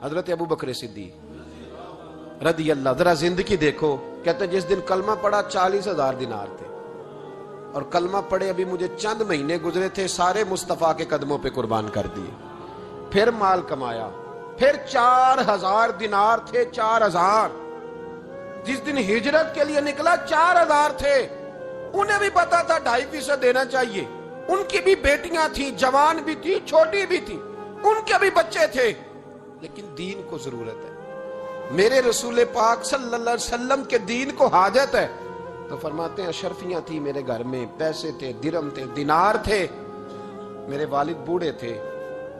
حضرت ابو بکر صدیق رضی اللہ, ذرا زندگی دیکھو. کہتے ہیں جس دن کلمہ پڑھا 40,000 دینار تھے, اور کلمہ پڑھے ابھی مجھے چند مہینے گزرے تھے, سارے مصطفیٰ کے قدموں پہ قربان کر دیے. پھر مال کمایا, پھر 4,000 دینار تھے, 4,000. جس دن ہجرت کے لیے نکلا 4,000 تھے. انہیں بھی پتا تھا 2.5% دینا چاہیے. ان کی بھی بیٹیاں تھیں, جوان بھی تھی, چھوٹی بھی تھی, ان کے بھی بچے تھے, لیکن دین کو ضرورت ہے. میرے رسول پاک صلی اللہ علیہ وسلم کے دین کو حاجت ہے. تو فرماتے ہیں اشرفیاں تھی میرے گھر میں, پیسے تھے, درہم تھے, دینار تھے. میرے والد بوڑھے تھے,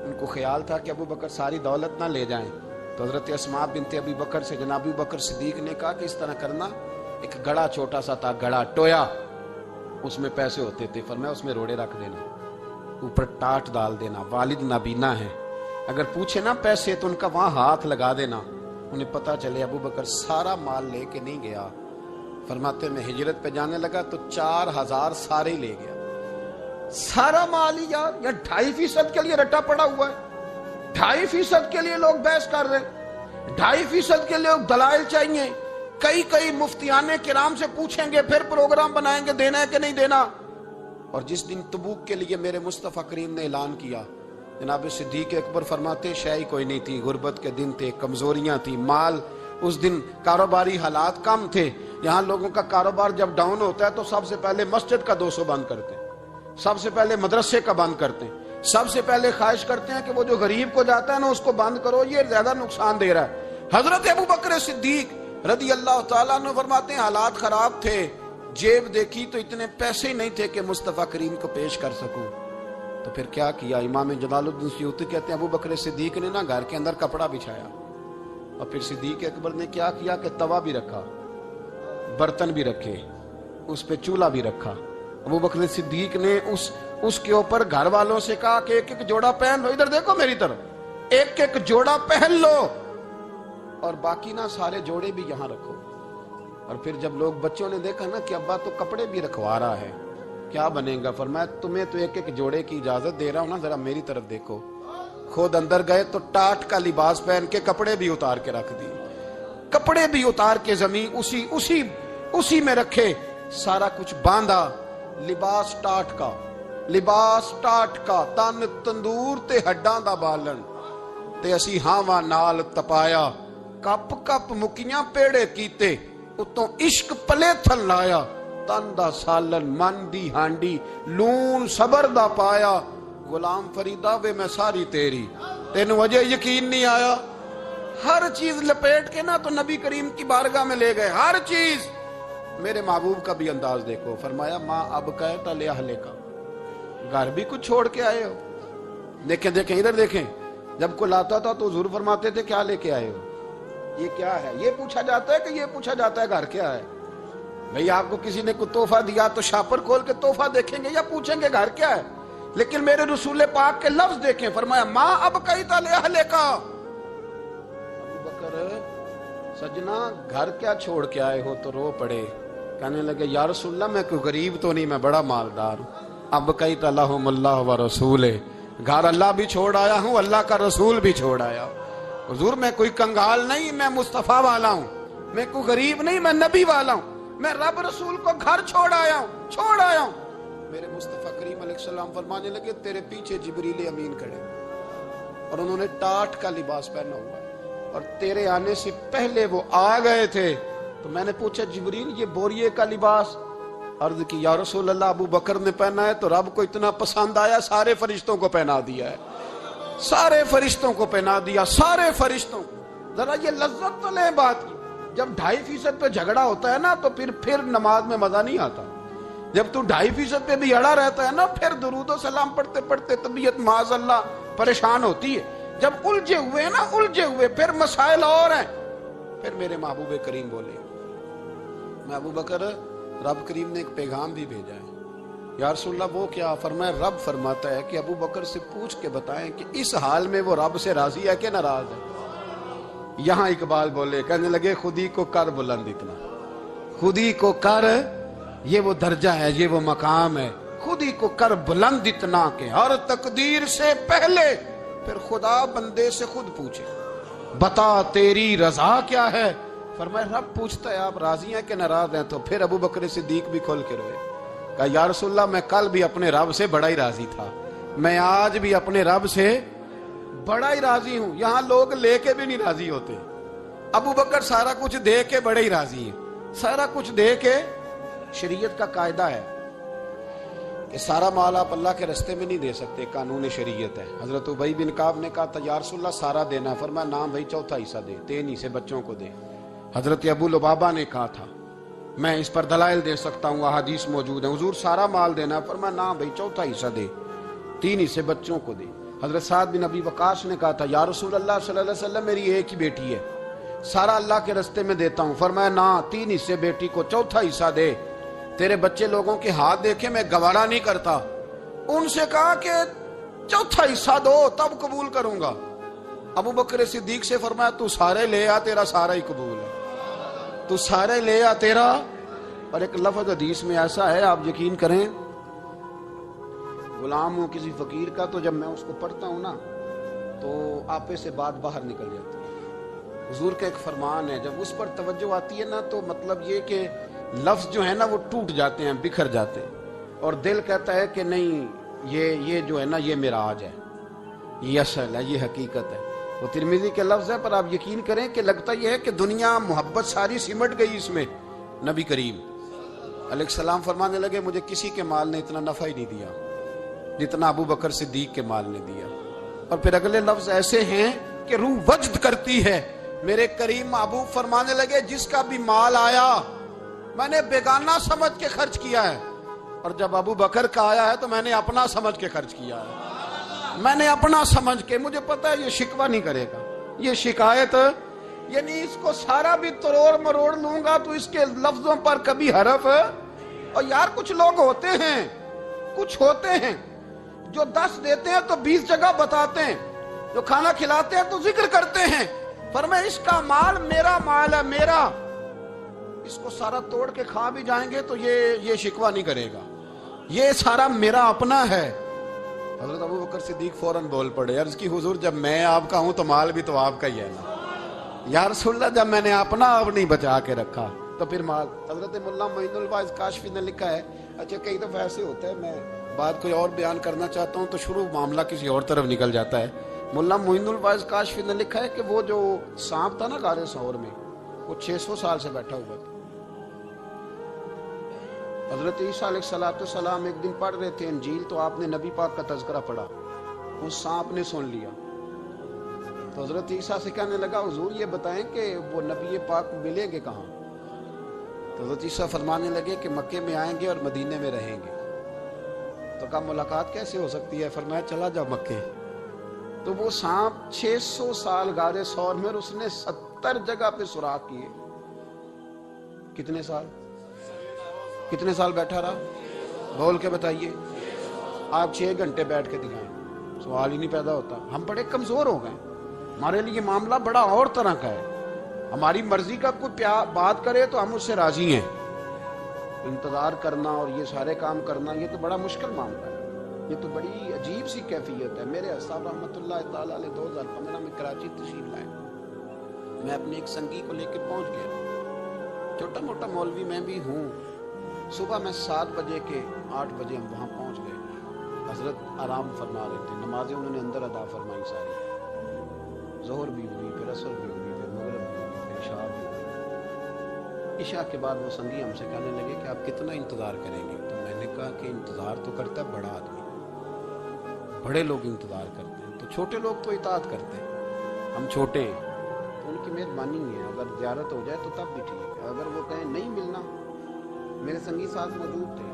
ان کو خیال تھا کہ ابو بکر ساری دولت نہ لے جائیں. تو حضرت اسماء بنت ابی بکر سے جناب ابو بکر صدیق نے کہا کہ اس طرح کرنا, ایک گڑا چھوٹا سا تھا, گڑا ٹویا, اس میں پیسے ہوتے تھے. فرمایا اس میں روڑے رکھ دینا, اوپر ٹاٹ ڈال دینا. والد نابینا ہے, اگر پوچھے نا پیسے تو ان کا وہاں ہاتھ لگا دینا, انہیں پتا چلے ابو بکر سارا مال لے کے نہیں گیا. فرماتے میں ہجرت پہ جانے لگا تو 4,000 سارے ہی لے گیا. سارا مال ہی یار, یا 2.5% کے لیے رٹا پڑا ہوا ہے. 2.5% کے لیے لوگ بحث کر رہے ہیں, 2.5% کے لیے دلائل چاہیے. کئی مفتیان کرام سے پوچھیں گے, پھر پروگرام بنائیں گے دینا ہے کہ نہیں دینا. اور جس دن تبوک کے لیے میرے مصطفیٰ کریم نے اعلان کیا, جناب صدیق اکبر فرماتے شے ہی کوئی نہیں تھی, غربت کے دن تھے, کمزوریاں تھی, مال اس دن, کاروباری حالات کم تھے. یہاں لوگوں کا کاروبار جب ڈاؤن ہوتا ہے تو سب سے پہلے مسجد کا 200 بند کرتے ہیں, سب سے پہلے مدرسے کا بند کرتے ہیں, سب سے پہلے خواہش کرتے ہیں کہ وہ جو غریب کو جاتا ہے نا اس کو بند کرو, یہ زیادہ نقصان دے رہا ہے. حضرت ابو بکر صدیق رضی اللہ تعالیٰ عنہ فرماتے ہیں حالات خراب تھے, جیب دیکھی تو اتنے پیسے نہیں تھے کہ مصطفیٰ کریم کو پیش کر سکوں. تو پھر کیا کیا, امام جلال الدین سیوطی کہتے ہیں ابو بکر صدیق نے نا گھر کے اندر کپڑا بچھایا, اور پھر صدیق اکبر نے کیا کیا کہ توا بھی رکھا, برتن بھی رکھے, اس پہ چولہا بھی رکھا. ابو بکر صدیق نے اس کے اوپر گھر والوں سے کہا کہ ایک ایک جوڑا پہن لو, ادھر دیکھو میری طرف, ایک ایک جوڑا پہن لو, اور باقی نا سارے جوڑے بھی یہاں رکھو. اور پھر جب لوگ بچوں نے دیکھا نا کہ ابا تو کپڑے بھی رکھوا رہا ہے, کیا بنے گا, فرمایا تمہیں تو ایک ایک جوڑے کی اجازت دے رہا ہوں نا, ذرا میری طرف دیکھو. خود اندر گئے تو ٹاٹ کا لباس پہن کے کپڑے بھی اتار کے رکھ دیے, کپڑے بھی اتار کے زمین اسی میں رکھے, سارا کچھ باندھا. لباس ٹاٹ کا, تن تندور تے ہڈاں دا بالن, تے اسی ہاواں نال تپایا. کپ کپ مکیاں پیڑے کیتے, اتوں عشق پلے تھل لایا. تن دا سالن, من دی ہانڈی, لون صبر دا پایا. غلام فریدہ وے میں ساری تیری, تینوں وجہ یقین نہیں آیا. ہر چیز لپیٹ کے نا تو نبی کریم کی بارگاہ میں لے گئے, ہر چیز. میرے محبوب کا بھی انداز دیکھو, فرمایا ماں اب کہتا لے اہلے کا, گھر بھی کچھ چھوڑ کے آئے ہو. دیکھیں ادھر دیکھیں, جب کوئی آتا تھا تو حضور فرماتے تھے کیا لے کے آئے ہو, یہ کیا ہے, یہ پوچھا جاتا ہے کہ یہ پوچھا جاتا ہے گھر کیا ہے. بھئی آپ کو کسی نے کوئی تحفہ دیا تو شاپر کھول کے تحفہ دیکھیں گے یا پوچھیں گے گھر کیا ہے. لیکن میرے رسول پاک کے لفظ دیکھیں, فرمایا ماں اب کہتا لے اہلے کا. ابو بکر سجنا گھر کیا چھوڑ کے آئے ہو, تو رو پڑے, کہنے لگے یا رسول اللہ میں کوئی غریب تو نہیں, میں بڑا مالدار ہوں. اب کہتا لہم اللہ و رسول, گھر اللہ بھی چھوڑ آیا ہوں, اللہ کا رسول بھی چھوڑ آیا. حضور میں کوئی کنگال نہیں, میں مصطفیٰ والا ہوں, میں کوئی غریب نہیں, میں نبی والا ہوں, میں رب رسول کو گھر چھوڑ آیا ہوں. میرے مصطفیٰ کریم علیہ السلام فرمانے لگے تیرے پیچھے جبریل امین کھڑے, اور انہوں نے ٹاٹ کا لباس پہنا ہوا ہے, اور تیرے آنے سے پہلے وہ آ گئے تھے. تو میں نے پوچھا جبریل یہ بوریے کا لباس, عرض کی یا رسول اللہ ابو بکر نے پہنا ہے تو رب کو اتنا پسند آیا سارے فرشتوں کو پہنا دیا ہے, سارے فرشتوں کو پہنا دیا, سارے فرشتوں کو. ذرا یہ لذت تو لیں بات کی, جب 2.5% پہ جھگڑا ہوتا ہے نا تو پھر نماز میں مزہ نہیں آتا. جب تو 2.5% پہ بھی اڑا رہتا ہے نا, پھر درود و سلام پڑھتے پڑھتے طبیعت معاذ اللہ پریشان ہوتی ہے. جب الجھے ہوئے پھر مسائل اور ہیں. پھر میرے محبوب کریم بولے, میں ابو بکر رب کریم نے ایک پیغام بھی بھیجا ہے. یا رسول اللہ وہ کیا؟ فرمایا رب فرماتا ہے کہ ابو بکر سے پوچھ کے بتائیں کہ اس حال میں وہ رب سے راضی ہے کہ ناراض ہے. یہاں اقبال بولے, کہنے لگے خودی کو کر بلند اتنا, خودی کو کر, یہ وہ درجہ ہے, یہ وہ مقام ہے, خودی کو کر بلند اتنا کہ ہر تقدیر سے پہلے پھر خدا بندے سے خود پوچھے. بتا تیری رضا کیا ہے؟ فرمایا رب پوچھتا ہے آپ راضی ہیں کہ ناراض ہیں؟ تو پھر ابو بکر صدیق بھی کھول کے روئے، کہا یا رسول اللہ میں کل بھی اپنے رب سے بڑا ہی راضی تھا، میں آج بھی اپنے رب سے بڑا ہی راضی ہوں۔ یہاں لوگ لے کے بھی نہیں راضی ہوتے، ابو بکر سارا کچھ دے کے بڑے ہی راضی ہیں، سارا کچھ دے کے۔ شریعت کا قاعدہ ہے کہ سارا مال آپ اللہ کے رستے میں نہیں دے سکتے، قانون شریعت ہے۔ حضرت ابی بن کعب نے کہا تھا یا رسول اللہ سارا دینا ہے، فرمایا نام بھائی چوتھا حصہ دے، 3 حصے بچوں کو دے۔ حضرت ابو لبابہ نے کہا تھا میں اس پر دلائل دے سکتا ہوں، احادیث موجود ہیں، حضور سارا مال دینا ہے، فرمایا نام بھائی چوتھا حصہ دے، 3 حصے بچوں کو دے۔ حضرت سعد بن ابی وقاص نے کہا تھا یا رسول اللہ صلی اللہ علیہ وسلم میری ایک ہی بیٹی ہے، سارا اللہ کے رستے میں دیتا ہوں، فرمایا نہ 3 حصے بیٹی کو، چوتھا حصہ دے، تیرے بچے لوگوں کے ہاتھ دیکھے میں گوارا نہیں کرتا۔ ان سے کہا کہ چوتھا حصہ دو تب قبول کروں گا۔ ابو بکر صدیق سے فرمایا تو سارے لے آ، تیرا سارا ہی قبول ہے، تو سارے لے آ تیرا۔ اور ایک لفظ حدیث میں ایسا ہے آپ یقین کریں، غلام ہوں کسی فقیر کا، تو جب میں اس کو پڑھتا ہوں نا تو آپے سے بات باہر نکل جاتی ہے۔ حضور کا ایک فرمان ہے جب اس پر توجہ آتی ہے نا تو مطلب یہ کہ لفظ جو ہے نا وہ ٹوٹ جاتے ہیں، بکھر جاتے ہیں، اور دل کہتا ہے کہ نہیں یہ جو ہے نا یہ معراج ہے، یہ اصل ہے، یہ حقیقت ہے۔ وہ ترمذی کے لفظ ہے پر آپ یقین کریں کہ لگتا یہ ہے کہ دنیا محبت ساری سمٹ گئی اس میں۔ نبی کریم علیہ السلام فرمانے لگے مجھے کسی کے مال نے اتنا نفع ہی نہیں دیا جتنا ابو بکر صدیق کے مال نے دیا۔ اور پھر اگلے لفظ ایسے ہیں کہ روح وجد کرتی ہے۔ میرے کریم محبوب فرمانے لگے جس کا بھی مال آیا میں نے بیگانہ سمجھ کے خرچ کیا ہے، اور جب ابو بکر کا آیا ہے تو میں نے اپنا سمجھ کے خرچ کیا ہے، میں نے اپنا سمجھ کے، مجھے پتا ہے یہ شکوہ نہیں کرے گا، یہ شکایت، یعنی اس کو سارا بھی تروڑ مروڑ لوں گا تو اس کے لفظوں پر کبھی حرف۔ اور یار کچھ لوگ ہوتے ہیں جو 10 دیتے ہیں تو 20 جگہ بتاتے ہیں، جو کھانا کھلاتے ہیں تو ذکر کرتے ہیں، فرمایا اس کا مال میرا مال ہے، میرا، اس کو سارا توڑ کے کھا بھی جائیں گے تو یہ شکوہ نہیں کرے گا، یہ سارا میرا اپنا ہے۔ حضرت ابو بکر صدیق فوراً بول پڑے، عرض کی حضور جب میں آپ کا ہوں تو مال بھی تو آپ کا ہی ہے نا۔ یا رسول اللہ جب میں نے اپنا آپ نہیں بچا کے رکھا تو پھر مال۔ حضرت مولانا معین الواعظ کاشفی نے لکھا ہے، اچھا کئی دفعہ ایسے ہوتا ہے میں بات کوئی اور بیان کرنا چاہتا ہوں تو شروع معاملہ کسی اور طرف نکل جاتا ہے۔ مولانا معین الواعظ کاشفی نے لکھا ہے کہ وہ جو سانپ تھا نا غار ثور میں، وہ 600 سال سے بیٹھا ہوا تھا۔ حضرت عیسیٰ علیہ السلام ایک دن پڑھ رہے تھے انجیل تو آپ نے نبی پاک کا تذکرہ پڑھا، اس سانپ نے سن لیا تو حضرت عیسیٰ سے کہنے لگا حضور یہ بتائیں کہ وہ نبی پاک ملیں گے کہاں؟ تو حضرت عیسیٰ فرمانے لگے کہ مکے میں آئیں گے اور مدینے میں رہیں گے۔ تو کہا ملاقات کیسے ہو سکتی ہے؟ فرمایا چلا جاؤ مکے۔ تو وہ سانپ 600 سال غار ثور میں، اور اس نے 70 جگہ پہ سوراخ کیے۔ کتنے سال بیٹھا رہا؟ بول کے بتائیے۔ آپ 6 گھنٹے بیٹھ کے دکھائیں، سوال ہی نہیں پیدا ہوتا۔ ہم بڑے کمزور ہو گئے، ہمارے لیے معاملہ بڑا اور طرح کا ہے، ہماری مرضی کا کوئی بات کرے تو ہم اس سے راضی ہیں، انتظار کرنا اور یہ سارے کام کرنا یہ تو بڑا مشکل معاملہ ہے، یہ تو بڑی عجیب سی کیفیت ہے۔ میرے صاحب رحمۃ اللہ تعالیٰ علیہ 2015 میں کراچی تشریف لائے، میں اپنے ایک سنگی کو لے کے پہنچ گیا، چھوٹا موٹا مولوی میں بھی ہوں۔ صبح میں 7 بجے کے 8 بجے ہم وہاں پہنچ گئے، حضرت آرام فرما رہے تھے، نمازیں انہوں نے اندر ادا فرمائی ساری، ظہر بھی ہوئی، پھر عصر بھی ہوئی، پھر مغرب بھی ہوئی، پھر عشاء بھی ہوئی۔ عشاء کے بعد وہ سنگی ہم سے کہنے لگے کہ آپ کتنا انتظار کریں گے؟ تو میں نے کہا کہ انتظار تو کرتا ہے بڑا آدمی، بڑے لوگ انتظار کرتے ہیں، تو چھوٹے لوگ تو اطاعت کرتے ہیں، ہم چھوٹے ہیں تو ان کی مہربانی ہے، اگر زیارت ہو جائے تو تب بھی ٹھیک ہے، اگر وہ کہیں نہیں ملنا۔ میرے سنگی ساتھ موجود تھے،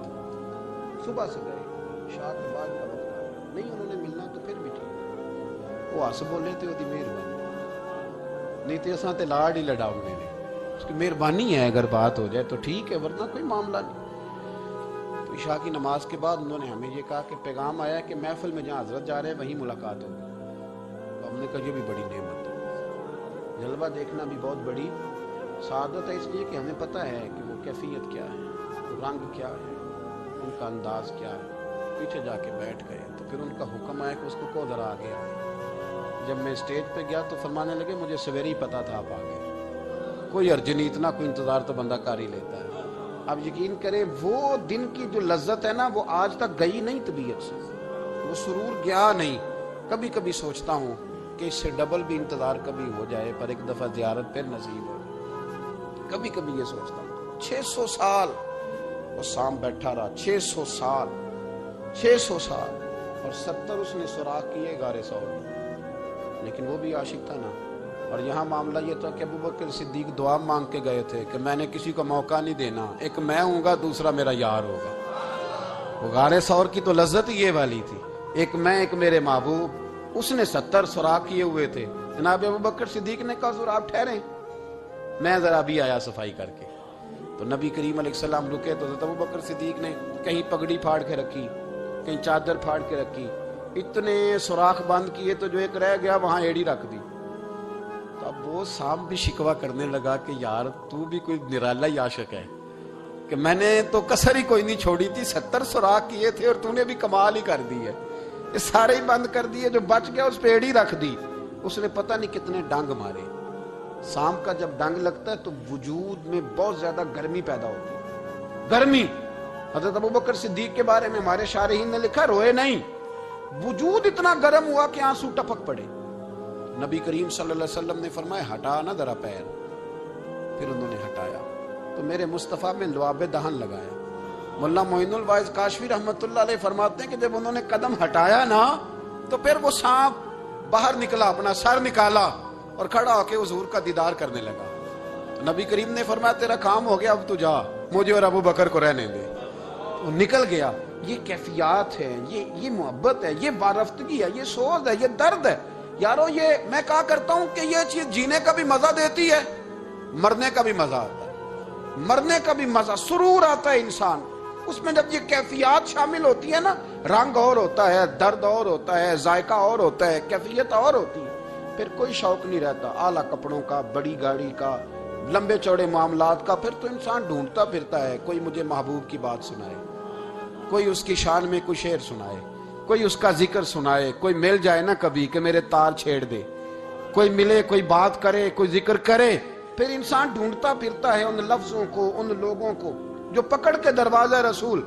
صبح سے گئے، عشاء کے بعد کا وقت آیا، نہیں انہوں نے ملنا تو پھر بھی ٹھیک، وہ ہس بولے تھے وہ مہربانی، نہیں تو اساں تے لاڑ ہی لڑاؤنے نے، اس کی مہربانی ہے، اگر بات ہو جائے تو ٹھیک ہے ورنہ کوئی معاملہ نہیں۔ تو عشاء کی نماز کے بعد انہوں نے ہمیں یہ کہا کہ پیغام آیا کہ محفل میں جہاں حضرت جا رہے ہیں وہیں ملاقات ہوگی۔ تو ہم نے کہا یہ بھی بڑی نعمت ہے، جلوہ دیکھنا بھی بہت بڑی سعادت ہے، اس لیے کہ ہمیں پتہ ہے کہ وہ کیفیت کیا ہے، رنگ کیا ہے، ان کا انداز کیا ہے۔ پیچھے جا کے بیٹھ گئے تو پھر ان کا حکم آیا کہ اس کو ذرا آگے آئے۔ جب میں اسٹیج پہ گیا تو فرمانے لگے مجھے سویرے ہی پتا تھا آپ آ گئے، کوئی ارج نہیں، اتنا کوئی انتظار تو بندہ کر ہی لیتا ہے۔ آپ یقین کریں وہ دن کی جو لذت ہے نا وہ آج تک گئی نہیں طبیعت سے، وہ سرور گیا نہیں۔ کبھی کبھی سوچتا ہوں کہ اس سے ڈبل بھی انتظار کبھی ہو جائے پر ایک دفعہ زیارت پھر نصیب ہو۔ کبھی کبھی یہ سوچتا ہوں 600 سال وہ سام بیٹھا رہا، 600 سال 600 سال اور 70 اس نے سوراخ کیے غار ثور میں، لیکن وہ بھی عاشق تھا نا۔ اور یہاں معاملہ یہ تھا کہ ابوبکر صدیق دعا مانگ کے گئے تھے کہ میں نے کسی کو موقع نہیں دینا، ایک میں ہوں گا دوسرا میرا یار ہوگا۔ وہ غار ثور کی تو لذت یہ والی تھی، ایک میں ایک میرے محبوب۔ اس نے 70 سوراخ کیے ہوئے تھے، جناب ابوبکر صدیق نے کہا حضور آپ ٹھہریں، میں ذرا بھی آیا صفائی کر کے۔ تو نبی کریم علیہ السلام رکے تو حضرت ابوبکر صدیق نے کہیں پگڑی پھاڑ کے رکھی، کہیں چادر پھاڑ کے رکھی، اتنے سوراخ بند کیے تو جو ایک رہ گیا وہاں ایڑی رکھ دی۔ تو اب وہ سام بھی شکوہ کرنے لگا کہ یار تو بھی کوئی نرالا ہی عاشق ہے کہ میں نے تو کسر ہی کوئی نہیں چھوڑی تھی، 70 سوراخ کیے تھے اور تو نے بھی کمال ہی کر دی ہے، یہ سارے ہی بند کر دیے، جو بچ گیا اس پہ ایڑی رکھ دی۔ اس نے پتہ نہیں کتنے ڈنگ مارے۔ سام کا جب ڈنگ لگتا ہے تو وجود میں بہت زیادہ گرمی پیدا ہوتی ہے، گرمی۔ حضرت ابوبکر صدیق کے بارے میں ہمارے شارحین نے لکھا روئے نہیں، وجود اتنا گرم ہوا کہ آنسو ٹپک پڑے۔ نبی کریم صلی اللہ علیہ وسلم نے فرمایا ہٹا نہ ذرا پیر، پھر انہوں نے ہٹایا تو میرے مصطفیٰ میں لعاب دہن لگایا۔ مولانا معین الواعظ کاشفی رحمۃ اللہ علیہ فرماتے ہیں کہ جب انہوں نے قدم ہٹایا نا تو پھر وہ سانپ باہر نکلا، اپنا سر نکالا اور کھڑا ہو کے حضور کا دیدار کرنے لگا۔ تو نبی کریم نے فرمایا تیرا کام ہو گیا، اب تو جا، مجھے اور ابو بکر کو رہنے دے۔ وہ نکل گیا۔ یہ کیفیات ہے، یہ محبت ہے، یہ وارفتگی ہے، یہ سوز ہے، یہ درد ہے۔ یارو یہ میں کہا کرتا ہوں کہ یہ چیز جینے کا بھی مزہ دیتی ہے، مرنے کا بھی مزہ آتا ہے، مرنے کا بھی مزہ، سرور آتا ہے انسان اس میں جب یہ کیفیات شامل ہوتی ہے نا۔ رنگ اور ہوتا ہے، درد اور ہوتا ہے، ذائقہ اور ہوتا ہے، کیفیت اور ہوتی ہے، پھر کوئی شوق نہیں رہتا اعلیٰ کپڑوں کا، بڑی گاڑی کا، لمبے چوڑے معاملات کا۔ پھر تو انسان ڈھونڈتا پھرتا ہے کوئی مجھے محبوب کی بات سنائے، کوئی اس کی شان میں کوئی شعر سنائے، کوئی اس کا ذکر سنائے، کوئی مل جائے نا کبھی کہ میرے تار چھیڑ دے، کوئی ملے، کوئی بات کرے، کوئی ذکر کرے۔ پھر انسان ڈھونڈتا پھرتا ہے ان لفظوں کو، ان لوگوں کو جو پکڑ کے دروازہ رسول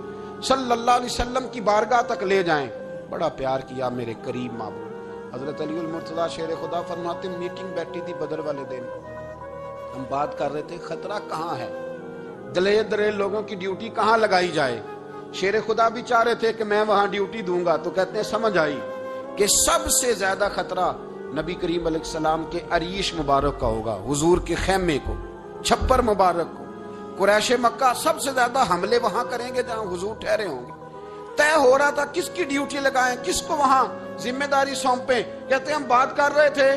صلی اللہ علیہ وسلم کی بارگاہ تک لے جائیں۔ بڑا پیار کیا میرے قریب محبوب۔ حضرت علی المرتضیٰ شیر خدا فرماتے میٹنگ بیٹھی تھی بدر والے دن، ہم بات کر رہے تھے خطرہ کہاں ہے، دلیر دلیر لوگوں کی ڈیوٹی کہاں لگائی جائے۔ شیر خدا بھی چاہ رہے تھے کہ میں وہاں ڈیوٹی دوں گا، تو کہتے ہیں سمجھ آئی کہ سب سے زیادہ خطرہ نبی کریم علیہ السلام کے عریش مبارک کا ہوگا، حضور کے خیمے کو، چھپر مبارک کو۔ قریش مکہ سب سے زیادہ حملے وہاں کریں گے جہاں حضور ٹھہرے ہوں گے۔ طے ہو رہا تھا کس کی ڈیوٹی لگائیں، کس کو وہاں ذمہ داری سونپیں۔ کہتے ہیں ہم بات کر رہے تھے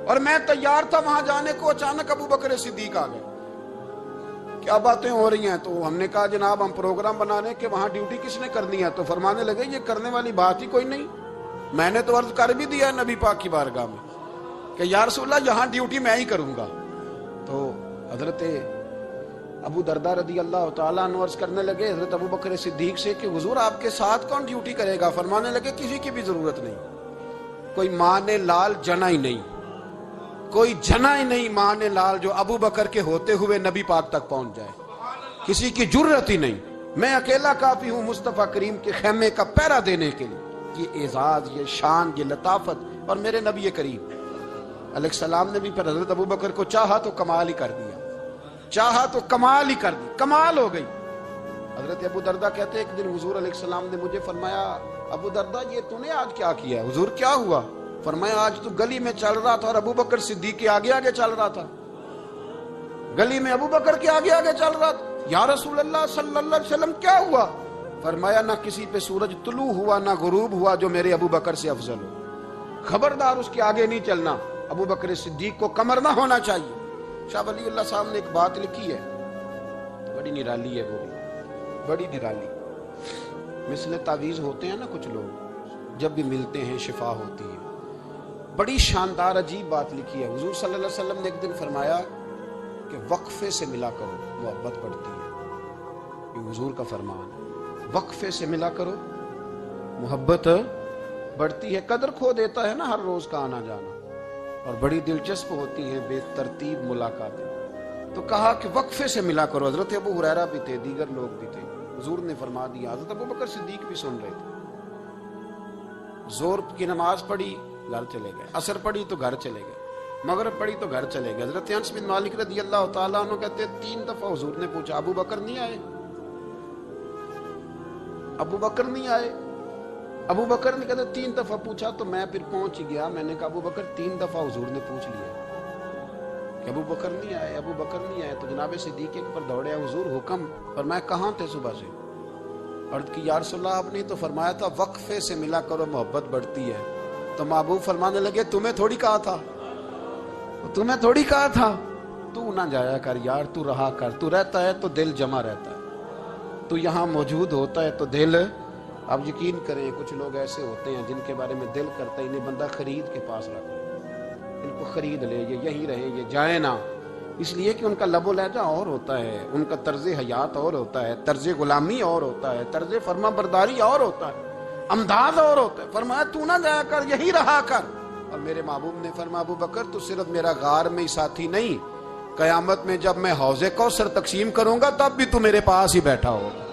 اور میں تیار تھا وہاں جانے کو، اچانک ابو بکر صدیق آ گئے۔ کیا باتیں ہو رہی ہیں؟ تو ہم نے کہا جناب ہم پروگرام بنا رہے ہیں کہ وہاں ڈیوٹی کس نے کرنی ہے۔ تو فرمانے لگے یہ کرنے والی بات ہی کوئی نہیں، میں نے تو عرض کر بھی دیا نبی پاک کی بارگاہ میں کہ یا رسول اللہ یہاں ڈیوٹی میں ہی کروں گا۔ تو حضرت ابو دردہ رضی اللہ تعالیٰ عنہ عرض کرنے لگے حضرت ابو بکر صدیق سے کہ حضور آپ کے ساتھ کون ڈیوٹی کرے گا؟ فرمانے لگے کسی کی بھی ضرورت نہیں، کوئی ماں نے لال جنا ہی نہیں، کوئی جنا ہی نہیں ماں نے لال جو ابو بکر کے ہوتے ہوئے نبی پاک تک پہنچ جائے، کسی کی جرت ہی نہیں، میں اکیلا کافی ہوں مصطفیٰ کریم کے خیمے کا پہرا دینے کے لیے۔ یہ اعزاز، یہ شان، یہ لطافت، اور میرے نبی کریم علیہ السلام نے بھی پھر حضرت ابو بکر کو چاہا تو کمال ہی کر دیا، چاہا تو کمال ہی کر دی، کمال ہو گئی۔ حضرت ابو دردہ کہتے ایک دن حضور علیہ السلام نے مجھے فرمایا ابو دردہ یہ تو نے آج کیا کیا ہے؟ حضور کیا ہوا؟ فرمایا آج تو گلی میں چل رہا تھا اور ابو بکر صدیق کے آگے آگے چل رہا تھا، گلی میں ابو بکر کے آگے آگے چل رہا تھا۔ یا رسول اللہ صلی اللہ علیہ وسلم کیا ہوا؟ فرمایا نہ کسی پہ سورج طلوع ہوا نہ غروب ہوا جو میرے ابو بکر سے افضل ہو، خبردار اس کے آگے نہیں چلنا، ابو بکر صدیق کو کمر نہ ہونا چاہیے۔ شاہ ولی اللہ صاحب نے ایک بات لکھی ہے، بڑی نرالی ہے، وہ بھی بڑی نرالی۔ مثل تعویذ ہوتے ہیں نا کچھ لوگ، جب بھی ملتے ہیں شفا ہوتی ہے۔ بڑی شاندار عجیب بات لکھی ہے۔ حضور صلی اللہ علیہ وسلم نے ایک دن فرمایا کہ وقفے سے ملا کرو محبت بڑھتی ہے، یہ حضور کا فرمان ہے، وقفے سے ملا کرو محبت بڑھتی ہے۔ قدر کھو دیتا ہے نا ہر روز کا آنا جانا، اور بڑی دلچسپ ہوتی ہیں بے ترتیب ملاقاتیں. تو کہا کہ وقفے سے ملا کرو. حضرت ابو ہریرہ بھی تھے, دیگر لوگ بھی تھے. حضور نے فرما دیا. حضرت ابو بکر صدیق بھی سن رہے تھے. زور کی نماز پڑھی, گھر چلے گئے. عصر پڑھی تو گھر چلے گئے. مغرب پڑھی تو گھر چلے گئے. حضرت انس بن مالک رضی اللہ تعالیٰ عنہ کہتے ہیں 3 دفعہ حضور نے پوچھا ابو بکر نہیں آئے, ابو بکر نہیں آئے. ابو بکر نے کہتے 3 دفعہ پوچھا تو میں پھر پہنچ گیا. میں نے کہا ابو بکر 3 دفعہ حضور نے پوچھ لیا کہ ابو بکر نہیں آئے, ابو بکر نہیں آئے. تو جناب صدیق پر دوڑے, حضور حکم. فرمایا کہاں تھے صبح سے؟ عرض کی یا رسول اللہ آپ نے تو فرمایا تھا وقفے سے ملا کرو محبت بڑھتی ہے. تو محبوب فرمانے لگے تمہیں تھوڑی کہا تھا, تمہیں تھوڑی کہا تھا. تو نہ جایا کر یار, تو رہا کر. تو رہتا ہے تو دل جمع رہتا ہے, تو یہاں موجود ہوتا ہے تو دل. آپ یقین کریں کچھ لوگ ایسے ہوتے ہیں جن کے بارے میں دل کرتا ہے انہیں بندہ خرید کے پاس رکھ لے, ان کو خرید لے, یہ یہی رہیں, یہ جائیں نہ. اس لیے کہ ان کا لب و لہجہ اور ہوتا ہے, ان کا طرز حیات اور ہوتا ہے, طرز غلامی اور ہوتا ہے, طرز فرما برداری اور ہوتا ہے, انداز اور ہوتا ہے. فرمایا تو نہ جایا کر, یہی رہا کر. اور میرے محبوب نے فرمایا ابو بکر تو صرف میرا غار میں ہی ساتھی نہیں, قیامت میں جب میں حوض کوثر تقسیم کروں گا تب بھی تو میرے پاس ہی بیٹھا ہوگا.